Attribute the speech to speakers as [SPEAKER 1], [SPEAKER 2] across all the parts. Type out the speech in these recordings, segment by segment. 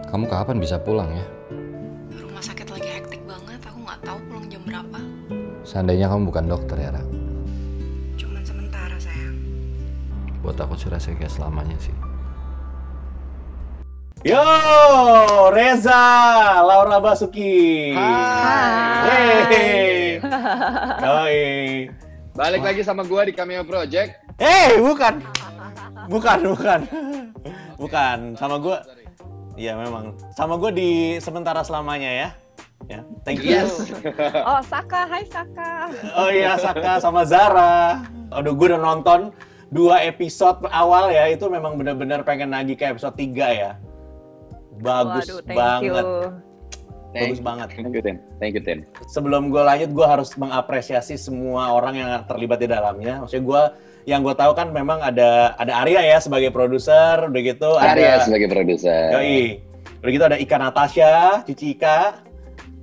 [SPEAKER 1] Kamu kapan bisa pulang ya?
[SPEAKER 2] Rumah sakit lagi hektik banget, aku nggak tahu pulang jam berapa.
[SPEAKER 1] Seandainya kamu bukan dokter ya, Ra.
[SPEAKER 2] Cuman sementara sayang.
[SPEAKER 1] Buat aku sih rasanya kayak selamanya sih.
[SPEAKER 3] Yo, Reza, Laura Basuki.
[SPEAKER 4] Hai.
[SPEAKER 3] Hey. Yoi.
[SPEAKER 4] Balik lagi sama gua di Cameo Project.
[SPEAKER 3] Bukan. Bukan, sama gua. Iya memang. Sama gua di sementara selamanya ya. Ya, thank you.
[SPEAKER 4] Yes.
[SPEAKER 5] Oh, Saka, hai Saka.
[SPEAKER 3] Oh iya, Saka sama Zara. Aduh, gue udah nonton 2 episode awal ya, itu memang benar-benar pengen nagih ke episode 3 ya. Bagus.
[SPEAKER 5] Waduh, thank
[SPEAKER 3] banget.
[SPEAKER 5] you.
[SPEAKER 3] Bagus banget.
[SPEAKER 4] Thank you, Ten.
[SPEAKER 3] Sebelum gue lanjut, gue harus mengapresiasi semua orang yang terlibat di dalamnya. Maksudnya yang gue tahu kan memang ada Arya ya sebagai produser, udah gitu
[SPEAKER 4] Arya
[SPEAKER 3] ada
[SPEAKER 4] sebagai produser.
[SPEAKER 3] Yoi. Udah gitu ada Ika Natasha, Cici Ika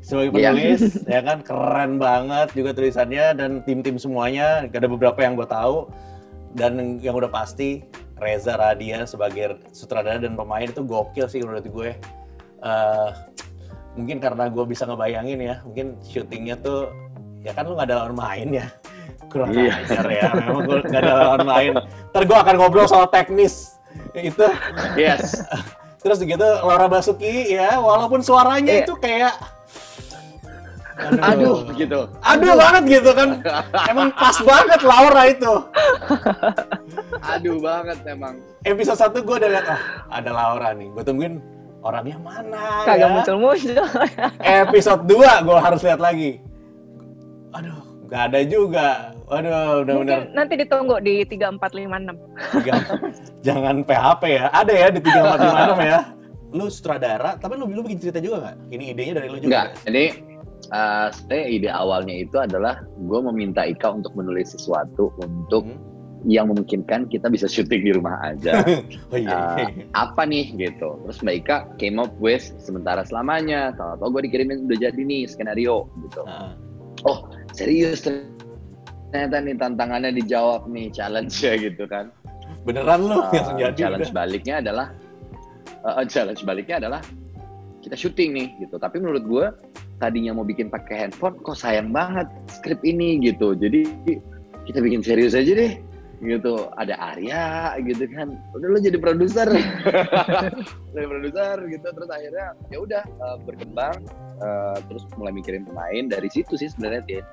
[SPEAKER 3] sebagai penulis, ya kan, keren banget juga tulisannya dan tim-tim semuanya. Ada beberapa yang gue tahu dan yang udah pasti Reza Radian sebagai sutradara dan pemain itu gokil sih menurut gue. Mungkin karena gue bisa ngebayangin ya, mungkin syutingnya tuh ya kan lu nggak ada lawan main ya, kurang ajar ya. Memang gue nggak ada lawan main. Ntar gue akan ngobrol soal teknis itu.
[SPEAKER 4] Yes.
[SPEAKER 3] Terus gitu Laura Basuki ya, walaupun suaranya itu kayak
[SPEAKER 4] Aduh, gitu.
[SPEAKER 3] Aduh banget gitu kan. Emang pas banget Laura itu.
[SPEAKER 4] Aduh banget emang.
[SPEAKER 3] Episode 1 gue udah liat, ada Laura nih. Gue tungguin orangnya mana
[SPEAKER 5] Kagak
[SPEAKER 3] ya.
[SPEAKER 5] muncul-muncul.
[SPEAKER 3] Episode 2 gue harus lihat lagi. Aduh, gak ada juga. Waduh, benar-benar.
[SPEAKER 5] Mungkin nanti ditunggu di 3456.
[SPEAKER 3] Jangan PHP ya. Ada ya di 3456 ya. Lu sutradara, tapi lu bikin cerita juga nggak? Ini idenya dari lu juga?
[SPEAKER 4] Enggak, ini sebenarnya ide awalnya itu adalah gue meminta Ika untuk menulis sesuatu untuk yang memungkinkan kita bisa syuting di rumah aja.
[SPEAKER 3] Oh iya.
[SPEAKER 4] Apa nih gitu. Terus Mbak Ika came up with sementara selamanya. Tahu-tahu gue dikirimin udah jadi nih skenario gitu. Oh serius ternyata nih tantangannya dijawab nih, challenge ya gitu kan.
[SPEAKER 3] Beneran lu yang jadi.
[SPEAKER 4] Challenge baliknya adalah kita syuting nih gitu. Tapi menurut gue tadinya mau bikin pakai handphone, kok sayang banget skrip ini gitu. Jadi kita bikin serius aja deh gitu. Ada Arya gitu kan. Udah lo jadi produser. Jadi produser gitu, terus akhirnya ya udah berkembang, terus mulai mikirin pemain dari situ sih sebenarnya Tin.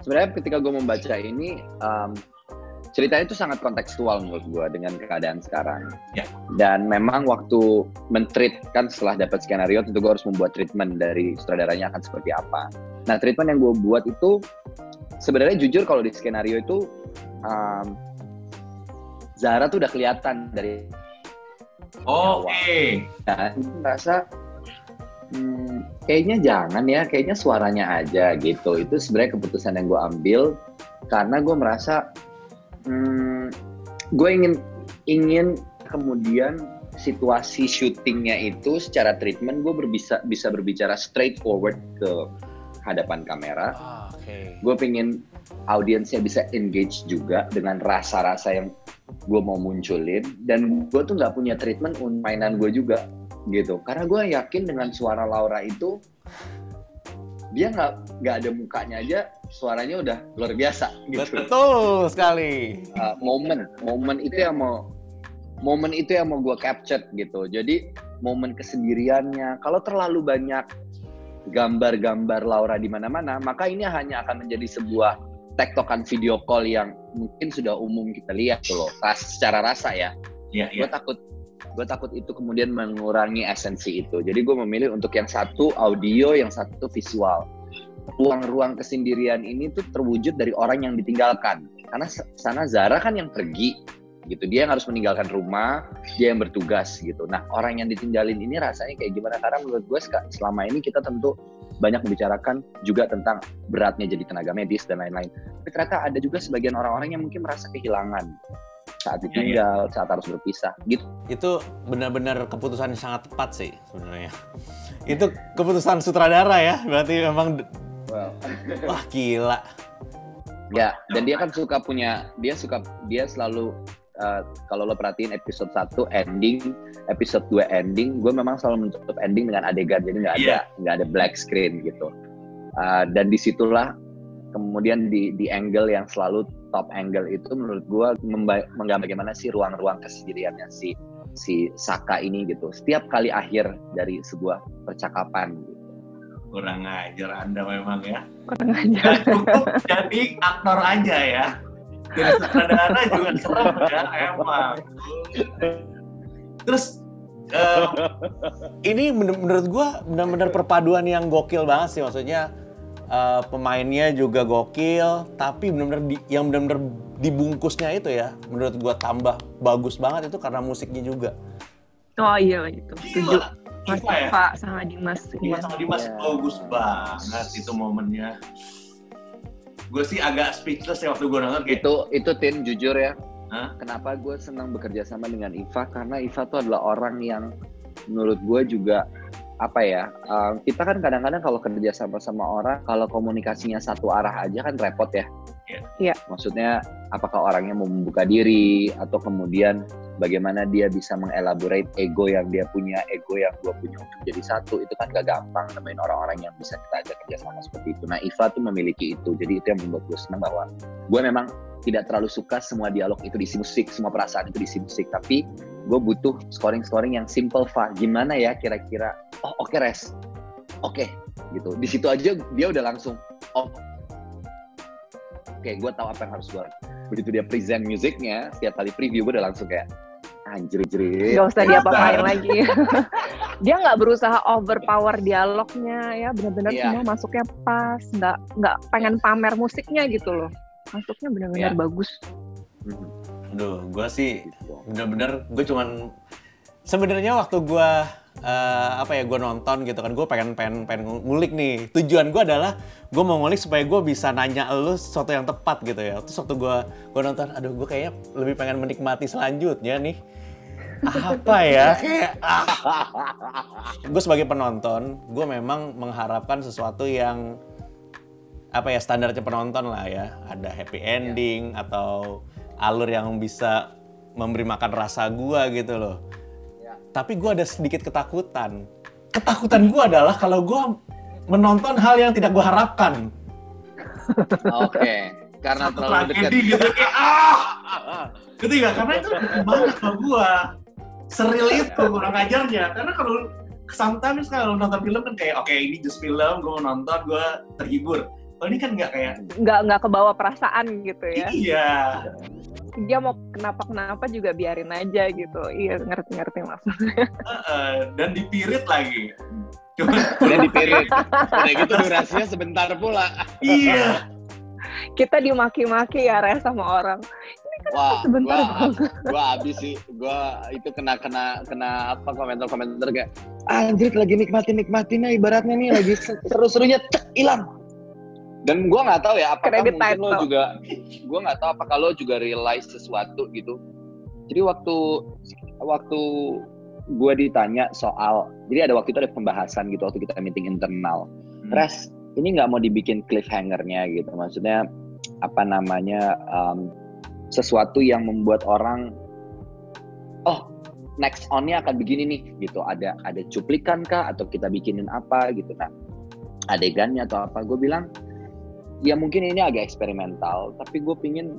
[SPEAKER 4] Sebenarnya ketika gue membaca ini ceritanya itu sangat kontekstual menurut gue dengan keadaan sekarang.
[SPEAKER 3] Ya.
[SPEAKER 4] Dan memang waktu men-treat kan setelah dapat skenario tentu gue harus membuat treatment dari sutradaranya akan seperti apa. Nah treatment yang gue buat itu sebenarnya jujur kalau di skenario itu Zara tuh udah kelihatan dari awal. Nah, gue merasa kayaknya jangan ya, kayaknya suaranya aja gitu. Itu sebenarnya keputusan yang gue ambil karena gue merasa gue ingin kemudian situasi syutingnya itu secara treatment gue bisa berbicara straightforward ke hadapan kamera. Gue pengen audiensnya bisa engage juga dengan rasa-rasa yang gue mau munculin, dan gue tuh nggak punya treatment untuk mainan gue juga gitu, karena gue yakin dengan suara Laura itu dia nggak ada mukanya aja suaranya udah luar biasa gitu.
[SPEAKER 3] Betul sekali.
[SPEAKER 4] Momen itu yang mau gue capture gitu. Jadi momen kesendiriannya, kalau terlalu banyak gambar-gambar Laura di mana-mana, maka ini hanya akan menjadi sebuah tektokan video call yang mungkin sudah umum kita lihat tuh loh, secara rasa ya. Gue takut itu kemudian mengurangi esensi itu. Jadi gue memilih untuk yang satu audio, yang satu visual. Ruang-ruang kesendirian ini tuh terwujud dari orang yang ditinggalkan. Karena sana Zara kan yang pergi gitu. Dia yang harus meninggalkan rumah, dia yang bertugas gitu. Nah, orang yang ditinggalin ini rasanya kayak gimana? Karena menurut gue selama ini kita tentu banyak membicarakan juga tentang beratnya jadi tenaga medis dan lain-lain. Tapi ternyata ada juga sebagian orang-orang yang mungkin merasa kehilangan saat ditinggal, saat harus berpisah gitu.
[SPEAKER 3] Itu benar-benar keputusan yang sangat tepat sih sebenarnya. Itu keputusan sutradara ya, berarti memang wah gila.
[SPEAKER 4] Ya, dan dia kan dia selalu kalau lo perhatiin episode 1 ending, episode 2 ending, gue memang selalu menutup ending dengan adegan, jadi nggak ada black screen gitu. Dan disitulah kemudian di angle yang selalu top angle itu menurut gue menggambar bagaimana sih ruang-ruang kesendiriannya si Saka ini gitu. Setiap kali akhir dari sebuah percakapan gitu.
[SPEAKER 3] Kurang ajar Anda memang ya.
[SPEAKER 5] Kurang ajar.
[SPEAKER 3] Cukup jadi aktor aja ya. Jadi sutradara juga serem ya emang. Terus ini menurut gue benar-benar perpaduan yang gokil banget sih, maksudnya pemainnya juga gokil, tapi yang benar-benar dibungkusnya itu ya, menurut gue tambah bagus banget itu karena musiknya juga.
[SPEAKER 5] Oh iya gitu. Setuju. Mas
[SPEAKER 3] Iva ya?
[SPEAKER 5] Pak sama Dimas.
[SPEAKER 3] Iva sama Dimas bagus banget itu momennya. Gue sih agak speechless ya waktu gue nonton kayak
[SPEAKER 4] Itu Tin, jujur ya.
[SPEAKER 3] Hah?
[SPEAKER 4] Kenapa gue senang bekerja sama dengan Iva? Karena Iva tuh adalah orang yang menurut gue juga apa ya? Kita kan kadang-kadang kalau kerja sama orang, kalau komunikasinya satu arah aja kan repot ya.
[SPEAKER 5] Iya.
[SPEAKER 4] Maksudnya apakah orangnya mau membuka diri atau kemudian bagaimana dia bisa mengelaborate ego yang dia punya, ego yang gue punya untuk jadi satu, itu kan gak gampang nemuin orang-orang yang bisa kita ajak kerjasama seperti itu. Nah Iva tuh memiliki itu, jadi itu yang membuat gue senang bahwa gue memang tidak terlalu suka semua dialog itu diisi musik, semua perasaan itu diisi musik, tapi gue butuh scoring yang simple, Fa. Gimana ya kira-kira, oh oke, Res, oke, gitu. Di situ aja dia udah langsung, oke, gue tahu apa yang harus gue lakukan. Begitu dia present musiknya, setiap kali preview gue udah langsung kayak, anjir.
[SPEAKER 5] Gak usah dia apa-apain lagi. Dia nggak berusaha overpower dialognya ya, benar-benar semua masuknya pas, nggak pengen pamer musiknya gitu loh. Masuknya benar-benar bagus.
[SPEAKER 3] Aduh, gue sih bener-bener, gue cuman sebenarnya waktu gue gue nonton gitu kan, gue pengen ngulik nih. Tujuan gue adalah gue mau ngulik supaya gue bisa nanya lu sesuatu yang tepat gitu ya. Terus waktu gue nonton, aduh gue kayaknya lebih pengen menikmati selanjutnya nih. Apa ya, kayak gue sebagai penonton, gue memang mengharapkan sesuatu yang standarnya penonton lah ya. Ada happy ending atau alur yang bisa memberi makan rasa gue gitu loh. Tapi gue ada sedikit ketakutan. Ketakutan gue adalah kalau gue menonton hal yang tidak gue harapkan.
[SPEAKER 4] Oke, karena terlalu dekat.
[SPEAKER 3] Gitu kayak gitu ya, karena itu banget sama gue. Seril itu kurang ajarnya. Karena kalau sometimes kalau nonton film kan kayak oke, ini just film, gue mau nonton, gue terhibur. Kalau ini kan nggak kayak
[SPEAKER 5] nggak kebawa perasaan gitu ya.
[SPEAKER 3] Iya.
[SPEAKER 5] Dia mau kenapa juga biarin aja gitu. Iya, ngerti maksudnya.
[SPEAKER 3] Dan dipirit lagi.
[SPEAKER 4] Dan dipirit. Udah gitu durasinya sebentar pula.
[SPEAKER 3] Iya.
[SPEAKER 5] Kita dimaki-maki ya Res sama orang.
[SPEAKER 4] Wah, gua abis sih. Gua itu kena apa komentar kayak anjir lagi nikmatin ibaratnya nih lagi seru-serunya hilang. Dan gue nggak tahu ya apakah mungkin lo juga, gue nggak tahu apakah lo juga realize sesuatu gitu. Jadi waktu gue ditanya soal, jadi ada waktu itu ada pembahasan gitu waktu kita meeting internal. Res, ini nggak mau dibikin cliffhanger-nya gitu, maksudnya sesuatu yang membuat orang, next on-nya akan begini nih gitu. Ada cuplikan kah atau kita bikinin apa gitu. Nah, adegannya atau apa? Gue bilang, ya mungkin ini agak eksperimental, tapi gue pingin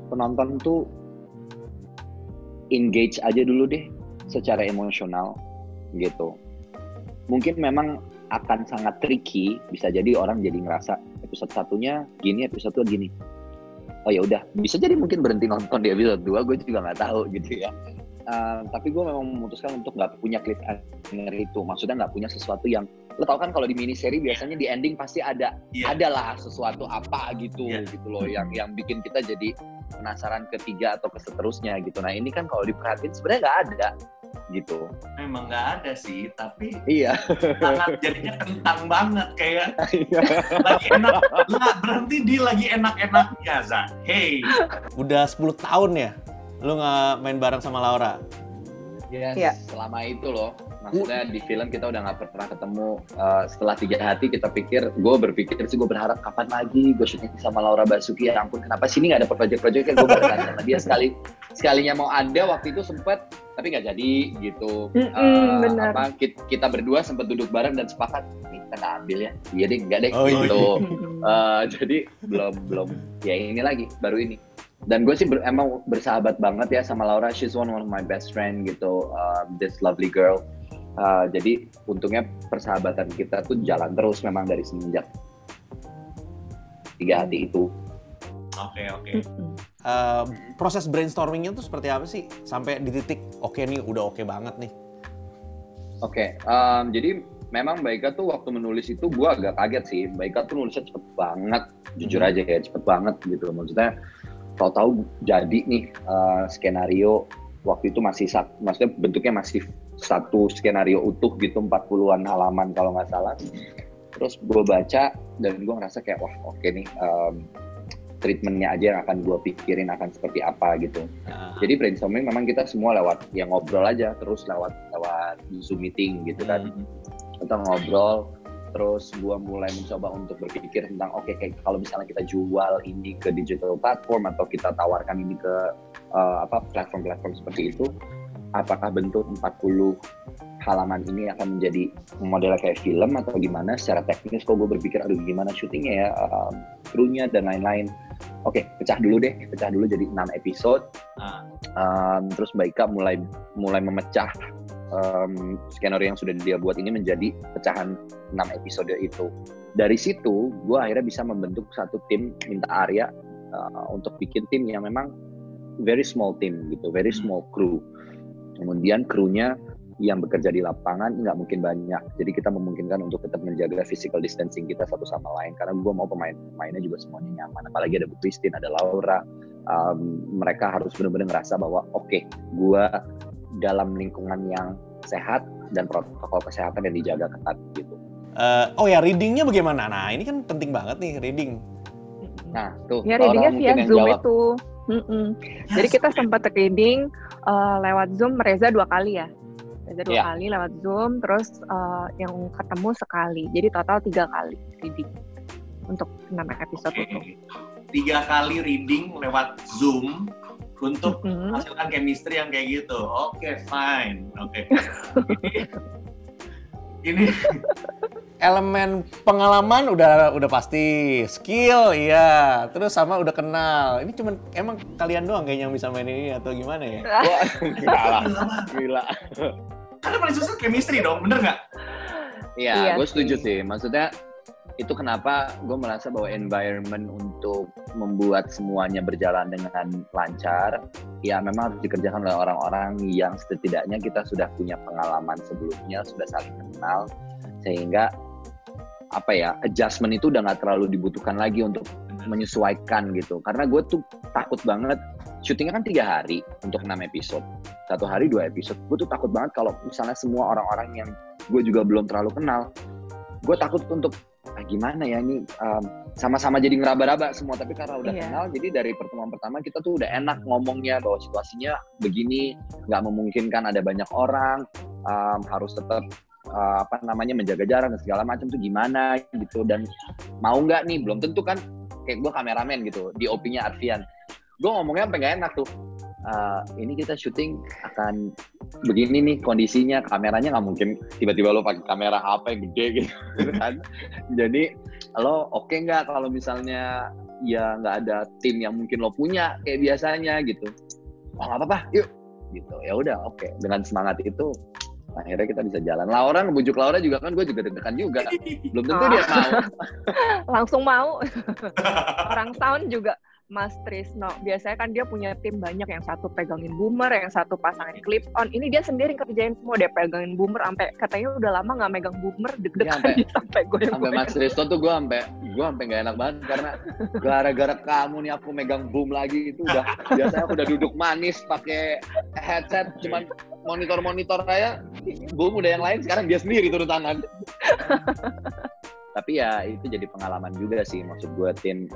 [SPEAKER 4] penonton tuh engage aja dulu deh secara emosional gitu. Mungkin memang akan sangat tricky, bisa jadi orang jadi ngerasa episode 1-nya gini, episode 2 gini. Oh ya udah, bisa jadi mungkin berhenti nonton di episode 2, gue juga nggak tahu gitu ya. Tapi gue memang memutuskan untuk nggak punya cliffhanger itu, maksudnya nggak punya sesuatu yang lo tau kan kalau di mini seri biasanya di ending pasti adalah sesuatu apa gitu gitu loh yang bikin kita jadi penasaran ketiga atau ke seterusnya gitu. Nah ini kan kalau diperhatiin sebenarnya nggak ada gitu. Memang nggak ada sih, tapi sangat jadinya kentang banget kayak lagi enak. Lah berhenti di lagi enak-enaknya Zak. Hey,
[SPEAKER 3] udah 10 tahun ya lo nggak main bareng sama Laura?
[SPEAKER 4] Selama itu loh. Maksudnya di film kita udah nggak pernah ketemu. Setelah 3 hati kita gue berpikir sih, gue berharap kapan lagi gue syuting sama Laura Basuki. Ya ampun, kenapa sini nggak ada project-project? Gue berharap sama dia sekalinya mau ada waktu itu sempet, tapi nggak jadi gitu.
[SPEAKER 5] Benar.
[SPEAKER 4] Kita berdua sempat duduk bareng dan sepakat kita nggak ambil ya. Iya deh, nggak deh gitu. Jadi belum ya ini lagi baru ini. Dan gue sih emang bersahabat banget ya sama Laura. She's one of my best friend gitu, this lovely girl. Jadi untungnya persahabatan kita tuh jalan terus memang dari semenjak 3 hati itu.
[SPEAKER 3] Oke. Proses brainstormingnya tuh seperti apa sih sampai di titik oke nih, udah oke banget nih?
[SPEAKER 4] Oke, jadi memang Mbak Ika tuh waktu menulis itu gue agak kaget sih. Mbak Ika tuh nulisnya cepet banget, jujur aja ya, cepet banget gitu. Maksudnya tahu-tahu jadi nih skenario waktu itu maksudnya bentuknya masih satu skenario utuh gitu, 40-an halaman kalau nggak salah. Terus gue baca dan gue ngerasa kayak wah oke nih, treatmentnya aja yang akan gue pikirin akan seperti apa gitu. Jadi brainstorming memang kita semua lewat ya ngobrol aja, terus lewat Zoom meeting gitu kan. Kita ngobrol. Terus gue mulai mencoba untuk berpikir tentang kayak kalau misalnya kita jual ini ke digital platform atau kita tawarkan ini ke platform-platform seperti itu, apakah bentuk 40 halaman ini akan menjadi modelnya kayak film atau gimana secara teknis. Kok gue berpikir aduh gimana syutingnya ya, krunya dan lain-lain. Oke, pecah dulu jadi 6 episode. Terus Mbak Ika mulai memecah skenario yang sudah dia buat ini menjadi pecahan 6 episode itu. Dari situ, gue akhirnya bisa membentuk satu tim, minta Arya untuk bikin tim yang memang very small team gitu, very small crew. Kemudian krunya yang bekerja di lapangan nggak mungkin banyak, jadi kita memungkinkan untuk tetap menjaga physical distancing kita satu sama lain. Karena gue mau pemainnya juga semuanya nyaman, apalagi ada Bu Christine, ada Laura. Mereka harus benar-benar ngerasa bahwa gue dalam lingkungan yang sehat dan protokol kesehatan yang dijaga ketat gitu.
[SPEAKER 3] Readingnya bagaimana? Nah ini kan penting banget nih reading.
[SPEAKER 4] Nah tuh.
[SPEAKER 5] Ya readingnya via Zoom itu. Jadi kita sempat reading lewat Zoom Reza 2 kali ya. Reza 2 kali lewat Zoom, terus yang ketemu sekali. Jadi total 3 kali reading untuk 6 episode itu.
[SPEAKER 6] 3 kali reading lewat Zoom untuk menghasilkan chemistry yang kayak gitu. Oke, fine. Oke. Ini
[SPEAKER 3] elemen pengalaman udah pasti, skill iya, terus sama udah kenal. Ini cuman emang kalian doang kayaknya yang bisa main ini atau gimana ya?
[SPEAKER 4] Gila.
[SPEAKER 6] Karena paling susah chemistry dong, bener nggak?
[SPEAKER 4] Iya, gue setuju sih. Maksudnya itu kenapa gue merasa bahwa environment untuk membuat semuanya berjalan dengan lancar, ya memang harus dikerjakan oleh orang-orang yang setidaknya kita sudah punya pengalaman sebelumnya, sudah saling kenal, sehingga adjustment itu udah nggak terlalu dibutuhkan lagi untuk menyesuaikan gitu. Karena gue tuh takut banget, syutingnya kan 3 hari untuk 6 episode, 1 hari 2 episode. Gue tuh takut banget kalau misalnya semua orang-orang yang gue juga belum terlalu kenal, gue takut untuk gimana ya ini sama-sama jadi ngeraba-raba semua, tapi karena udah kenal, jadi dari pertemuan pertama kita tuh udah enak ngomongnya bahwa situasinya begini, nggak memungkinkan ada banyak orang, harus tetap menjaga jarak dan segala macam tuh gimana gitu, dan mau nggak nih, belum tentu kan, kayak gue kameramen gitu, DOP-nya Arfian, gue ngomongnya sampai nggak enak tuh. Ini kita syuting akan begini nih kondisinya, kameranya nggak mungkin tiba-tiba lo pakai kamera HP yang gede gitu kan. Jadi lo oke nggak kalau misalnya ya nggak ada tim yang mungkin lo punya kayak biasanya gitu. Nggak apa-apa, yuk gitu. Ya udah oke. Dengan semangat itu akhirnya kita bisa jalan. Laura ngebujuk Laura juga kan, gue juga deg-degan juga. Belum tentu dia mau.
[SPEAKER 5] Langsung mau. Orang sound juga Mas Trisno, biasanya kan dia punya tim banyak, yang satu pegangin boomer, yang satu pasangin clip on. Ini dia sendiri kerjain semua, dia pegangin boomer sampai katanya udah lama nggak megang boomer, deg-degan sampai gue.
[SPEAKER 4] Sampai Mas Trisno tuh gue sampai nggak enak banget karena gara-gara kamu nih aku megang boom lagi, itu udah biasanya aku udah duduk manis pakai headset, cuman monitor aja, boom udah yang lain, sekarang dia sendiri turun tangan. Tapi ya itu jadi pengalaman juga sih, maksud gue tim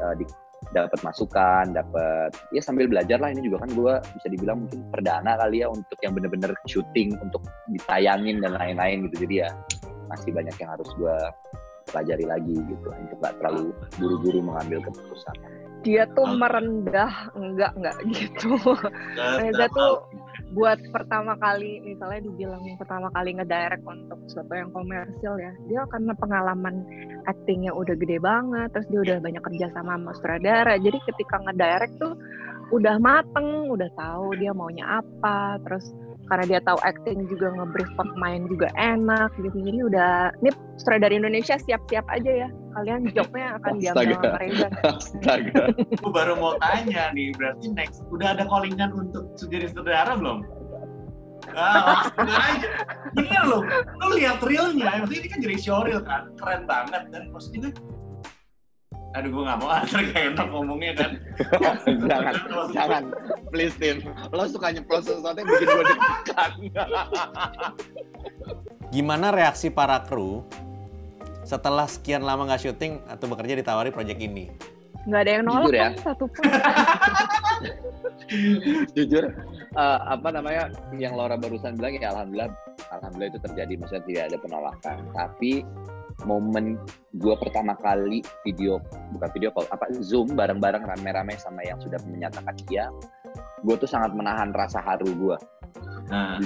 [SPEAKER 4] dapat masukan, dapat ya sambil belajar lah. Ini juga kan gue bisa dibilang mungkin perdana kali ya untuk yang bener-bener syuting, untuk ditayangin dan lain-lain gitu. Jadi ya masih banyak yang harus gue pelajari lagi gitu, untuk gak terlalu buru-buru mengambil keputusan.
[SPEAKER 5] Dia tuh merendah, enggak gitu. Reza tuh buat pertama kali, misalnya dibilang pertama kali ngedirect untuk sesuatu yang komersil ya, dia karena pengalaman actingnya udah gede banget, terus dia udah banyak kerja sama sutradara, jadi ketika ngedirect tuh udah mateng, udah tahu dia maunya apa, terus karena dia tahu acting juga, nge-brief pemain juga enak gitu, jadi udah, ini sutradara Indonesia siap-siap aja ya, kalian jobnya akan diambil sama Reza.
[SPEAKER 4] Astaga.
[SPEAKER 6] Aku baru mau tanya nih, berarti next udah ada callingan untuk jadi sutradara belum? Langsung aja. Ini lo lihat realnya, maksudnya ini kan jadi showreel kan, keren banget kan, maksudnya aduh gue gak mau kayak enak ngomongnya kan. jangan, please Tim, lo suka nyeplos sesuatu yang bikin gue deg-degan.
[SPEAKER 3] Gimana reaksi para kru setelah sekian lama nggak syuting atau bekerja ditawari proyek ini?
[SPEAKER 5] Nggak ada yang nolak
[SPEAKER 4] ya?
[SPEAKER 5] kan satupun.
[SPEAKER 4] Jujur, yang Laura barusan bilang ya alhamdulillah itu terjadi, maksudnya tidak ada penolakan. Tapi momen gue pertama kali Zoom bareng-bareng rame-rame sama yang sudah menyatakan iya, gue tuh sangat menahan rasa haru gue.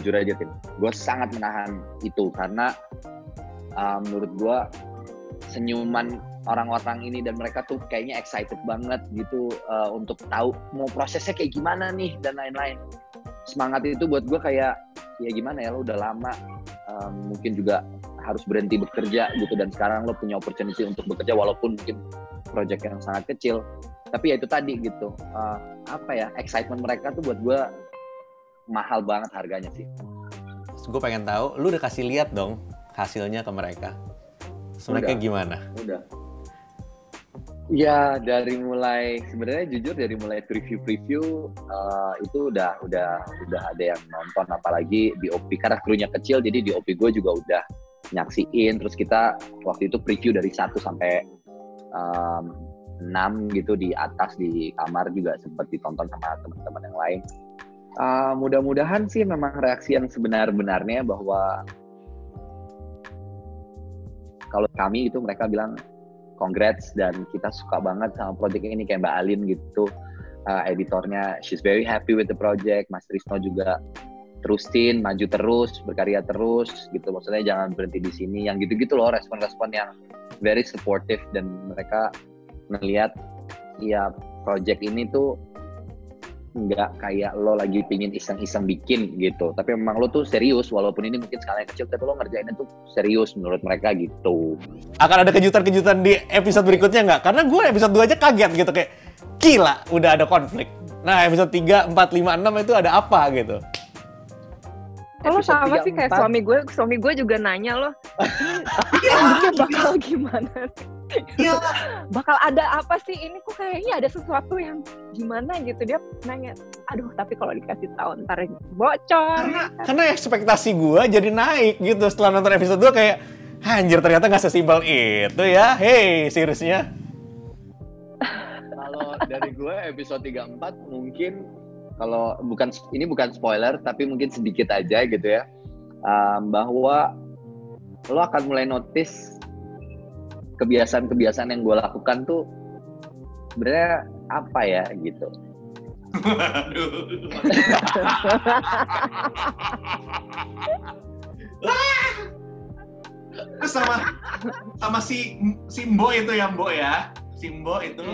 [SPEAKER 4] Jujur aja Tim, gue sangat menahan itu karena menurut gue senyuman orang-orang ini dan mereka tuh kayaknya excited banget gitu untuk tahu mau prosesnya kayak gimana nih dan lain-lain. Semangat itu buat gue kayak ya gimana ya, lo udah lama mungkin juga harus berhenti bekerja gitu, dan sekarang lo punya opportunity untuk bekerja walaupun mungkin project yang sangat kecil, tapi ya itu tadi gitu, excitement mereka tuh buat gue mahal banget harganya sih.
[SPEAKER 3] Gue pengen tahu, lu udah kasih lihat dong hasilnya ke mereka, mereka gimana?
[SPEAKER 4] Udah. Ya sebenarnya jujur dari mulai preview itu udah ada yang nonton, apalagi DOP karena krunya kecil, jadi DOP gue juga udah nyaksiin. Terus kita waktu itu preview dari 1 sampai 6 gitu di atas di kamar juga sempat ditonton sama teman-teman yang lain. Mudah-mudahan sih memang reaksi yang sebenar-benarnya, bahwa kalau kami itu mereka bilang congrats dan kita suka banget sama project ini, kayak Mbak Alin gitu, editornya she's very happy with the project. Mas Trisno juga terusin, maju terus, berkarya terus gitu, maksudnya jangan berhenti di sini, yang gitu-gitu loh, respon-respon yang very supportive, dan mereka melihat ya project ini tuh nggak kayak lo lagi pingin iseng-iseng bikin gitu, tapi memang lo tuh serius, walaupun ini mungkin skalanya kecil, tapi lo ngerjainnya tuh serius menurut mereka gitu. Akan
[SPEAKER 3] ada kejutan-kejutan di episode berikutnya nggak? Karena gue episode 2 aja kaget gitu, kayak gila udah ada konflik. Nah episode 3, 4, 5, 6 itu ada apa gitu?
[SPEAKER 5] Kalau sama sih kayak suami gue juga nanya loh, ini bakal gimana sih? Bakal ada apa sih ini, kok kayaknya ada sesuatu yang gimana gitu, dia nanya. Aduh, tapi kalau dikasih tahu ntar bocor.
[SPEAKER 3] Karena ekspektasi gue jadi naik gitu setelah nonton episode 2, kayak anjir ternyata nggak sesimpel itu ya. Hey, seriusnya.
[SPEAKER 4] Kalau dari gue episode 3-4 mungkin, kalau ini bukan spoiler, tapi mungkin sedikit aja gitu ya, bahwa lo akan mulai notice kebiasaan-kebiasaan yang gue lakukan tuh sebenarnya apa ya gitu.
[SPEAKER 6] Terus sama si Mbo itu ya, Mbo ya, si Mbo itu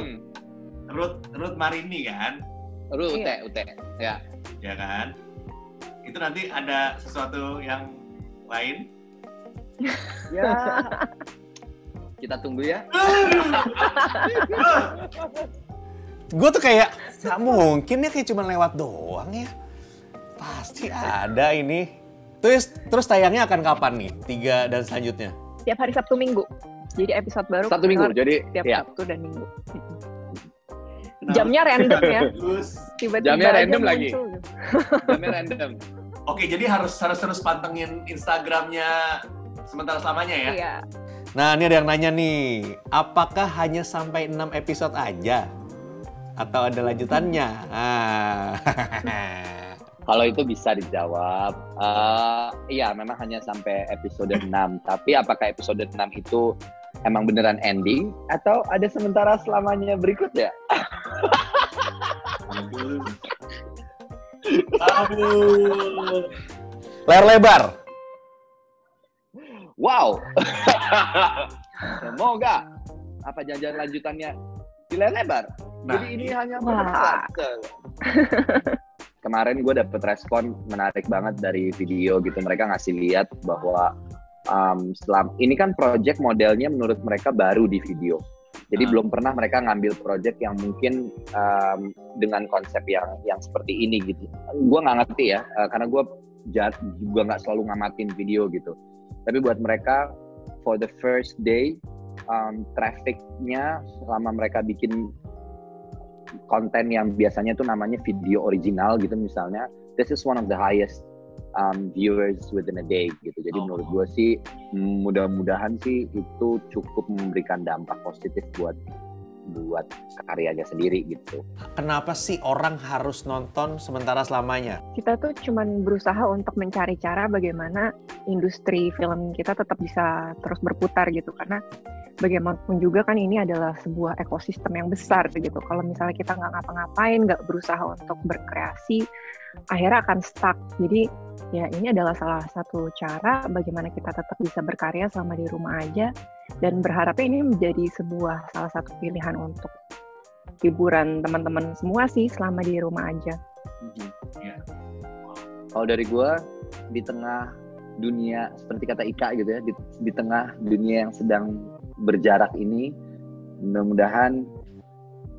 [SPEAKER 6] Ruth Marini kan?
[SPEAKER 4] Ute, ya.
[SPEAKER 6] Ya kan? Itu nanti ada sesuatu yang lain?
[SPEAKER 4] Ya. Kita tunggu ya.
[SPEAKER 3] Gue tuh kayak, nggak mungkin ya, kayak cuma lewat doang ya. Pasti ada ini. Terus tayangnya akan kapan nih? 3 dan selanjutnya?
[SPEAKER 5] Tiap hari Sabtu Minggu. Jadi episode baru.
[SPEAKER 4] Sabtu Minggu, jadi
[SPEAKER 5] tiap
[SPEAKER 4] ya.
[SPEAKER 5] Sabtu dan Minggu. Jamnya random ya. Tiba-tiba
[SPEAKER 4] jamnya random
[SPEAKER 5] muncul.
[SPEAKER 4] lagi. Jamnya random.
[SPEAKER 6] Oke, jadi harus terus pantengin Instagramnya selamanya ya?
[SPEAKER 5] Iya.
[SPEAKER 3] Nah, ini ada yang nanya nih, apakah hanya sampai 6 episode aja? atau ada lanjutannya?
[SPEAKER 4] Kalau itu bisa dijawab. Iya, memang hanya sampai episode 6. Tapi apakah episode 6 itu emang beneran ending atau ada sementara selamanya berikutnya?
[SPEAKER 6] Aduh.
[SPEAKER 3] Layar lebar.
[SPEAKER 4] Wow. Semoga apa jangan lanjutannya di layar lebar.
[SPEAKER 6] Nah,
[SPEAKER 4] jadi ini hanya
[SPEAKER 5] wah.
[SPEAKER 4] Kemarin gue dapet respon menarik banget dari video gitu. Mereka ngasih lihat bahwa ini kan project modelnya menurut mereka baru di video. Jadi belum pernah mereka ngambil project yang mungkin dengan konsep yang seperti ini gitu. Gue nggak ngerti ya, karena gue juga nggak selalu ngamatin video gitu. Tapi buat mereka, for the first day, trafficnya selama mereka bikin konten yang biasanya tuh namanya video original gitu misalnya, this is one of the highest viewers within a day gitu. Jadi menurut gue sih mudah-mudahan sih itu cukup memberikan dampak positif buat karyanya sendiri gitu.
[SPEAKER 3] Kenapa sih orang harus nonton sementara selamanya?
[SPEAKER 5] Kita tuh cuman berusaha untuk mencari cara bagaimana industri film kita tetap bisa terus berputar gitu, karena bagaimanapun juga kan ini adalah sebuah ekosistem yang besar gitu. Kalau misalnya kita nggak ngapa-ngapain, nggak berusaha untuk berkreasi, akhirnya akan stuck. Jadi ya ini adalah salah satu cara bagaimana kita tetap bisa berkarya selama di rumah aja, dan berharapnya ini menjadi sebuah salah satu pilihan untuk hiburan teman-teman semua sih selama di rumah aja.
[SPEAKER 4] Kalau dari gue, di tengah dunia seperti kata Ika gitu ya, di tengah dunia yang sedang berjarak ini, mudah-mudahan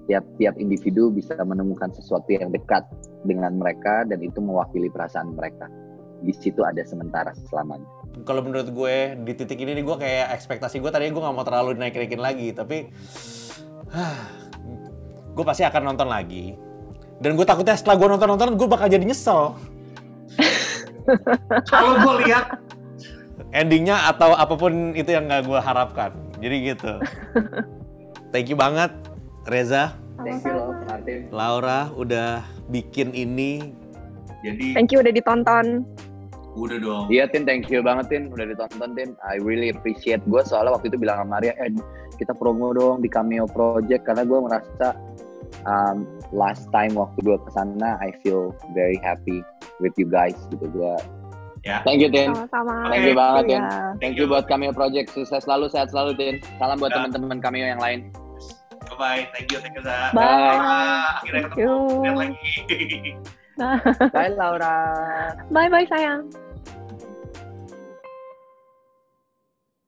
[SPEAKER 4] tiap individu bisa menemukan sesuatu yang dekat dengan mereka dan itu mewakili perasaan mereka. Di situ ada sementara selamanya.
[SPEAKER 3] Kalau menurut gue di titik ini nih, gue kayak ekspektasi gue tadinya gue nggak mau terlalu naik-naikin lagi, tapi gue pasti akan nonton lagi. Dan gue takutnya setelah gue nonton gue bakal jadi nyesel.
[SPEAKER 6] Kalau gue lihat
[SPEAKER 3] Endingnya atau apapun itu yang nggak gue harapkan. Jadi gitu. Thank you banget Reza.
[SPEAKER 4] Thank you loh Martin.
[SPEAKER 3] Laura udah bikin ini.
[SPEAKER 6] jadi
[SPEAKER 5] Thank you udah ditonton.
[SPEAKER 6] udah dong.
[SPEAKER 4] Iya Tin, thank you banget Tin, udah ditonton Tin. I really appreciate. Gue soalnya waktu itu bilang sama Maria, kita promo dong di Cameo Project, karena gue merasa last time waktu gue kesana, I feel very happy with you guys gitu. Gue thank you Tin.
[SPEAKER 5] Sama-sama.
[SPEAKER 4] Thank you banget Tin.
[SPEAKER 5] Ya.
[SPEAKER 4] Thank you buat Cameo Project, sukses selalu, sehat selalu Tin. Salam buat teman-teman Cameo yang lain.
[SPEAKER 6] Bye, thank you Zah.
[SPEAKER 5] Bye.
[SPEAKER 6] Akhirnya
[SPEAKER 5] Thank
[SPEAKER 6] ketemu
[SPEAKER 5] you.
[SPEAKER 6] lihat lagi.
[SPEAKER 4] Bye Laura.
[SPEAKER 5] Bye-bye sayang.